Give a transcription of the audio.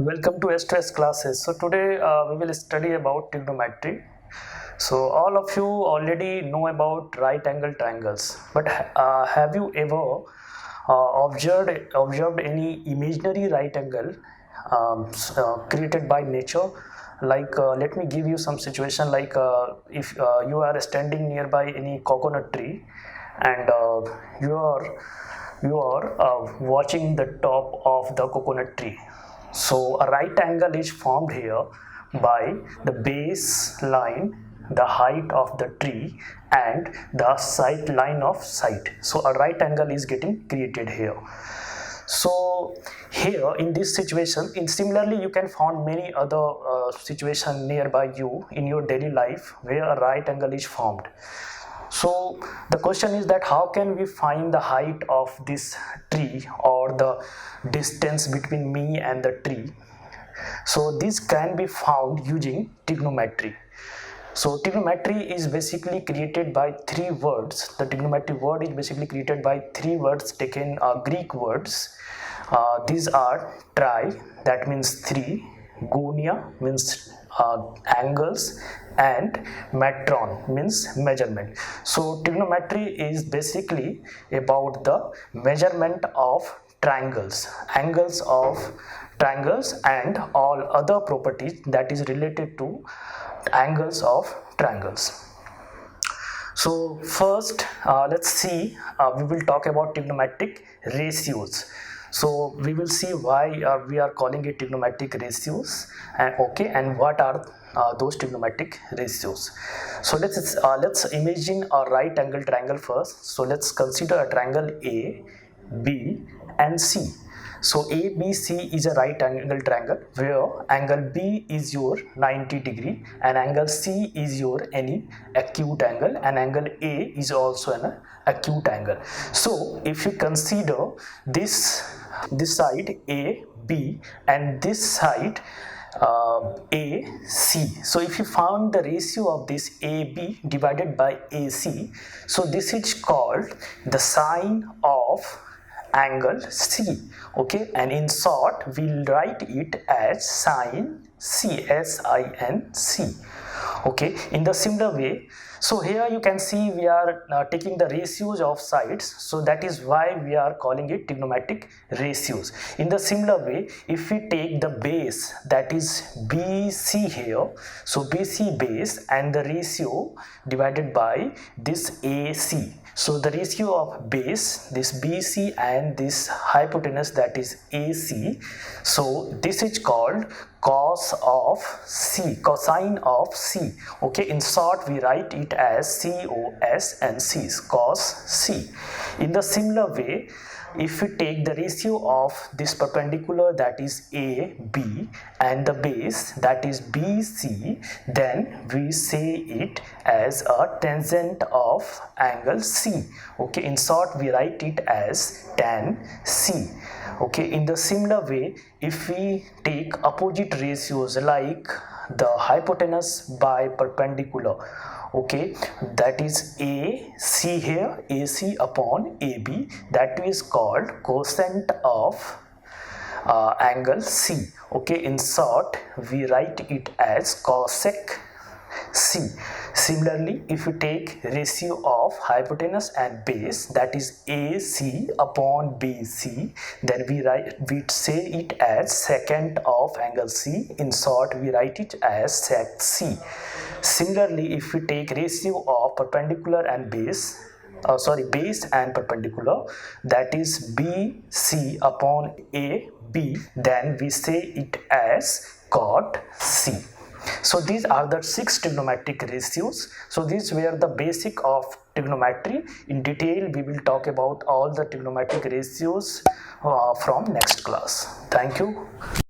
Welcome to S2S classes. So today we will study about trigonometry. So all of you already know about right angle triangles, but have you ever observed any imaginary right angle created by nature? Like let me give you some situation. Like if you are standing nearby any coconut tree, and you are watching the top of the coconut tree. So a right angle is formed here by the base line, the height of the tree, and the sight line of sight. So a right angle is getting created here. So here in this situation, similarly you can find many other situation nearby you in your daily life where a right angle is formed. So the question is that how can we find the height of this tree or the distance between me and the tree? So this can be found using trigonometry. So trigonometry is basically created by three words. The trigonometry word is basically created by three words taken Greek words. These are tri, that means three, gonia means angles, and metron means measurement. So trigonometry is basically about the measurement of triangles, angles of triangles, and all other properties that is related to angles of triangles. So first let's see, we will talk about trigonometric ratios. So we will see why we are calling it trigonometric ratios, and what are those trigonometric ratios. So let's imagine a right angle triangle first. So let's consider a triangle A, B, and C. So ABC is a right angle triangle where angle B is your 90 degree and angle C is your any acute angle, and angle A is also an acute angle. So if you consider this side A, B, and this side A, C. So if you found the ratio of this AB divided by AC, so this is called the sine of angle C. Okay, and in short we'll write it as sine C, SINC. Okay, in the similar way, so here you can see we are taking the ratios of sides, so that is why we are calling it trigonometric ratios. In the similar way, if we take the base, that is BC here, so BC base and the ratio divided by this AC. So the ratio of base, this BC, and this hypotenuse, that is AC, so this is called cos of C, cosine of C. Okay, in short we write it as COS and C, cos C. In the similar way, if we take the ratio of this perpendicular, that is AB, and the base, that is BC, then we say it as a tangent of angle C. Okay, in short we write it as tan C. Okay, in the similar way, if we take opposite ratios like the hypotenuse by perpendicular, okay, that is AC here, AC upon AB, that is called cosine of angle C. Okay, in short we write it as cosec C. Similarly, if you take ratio of hypotenuse and base, that is AC upon BC, then we say it as secant of angle C. In short, we write it as sec C. Similarly, if we take ratio of perpendicular and base, base and perpendicular, that is BC upon AB, then we say it as cot C. So these are the 6 trigonometric ratios. So these were the basic of trigonometry. In detail we will talk about all the trigonometric ratios from next class. Thank you.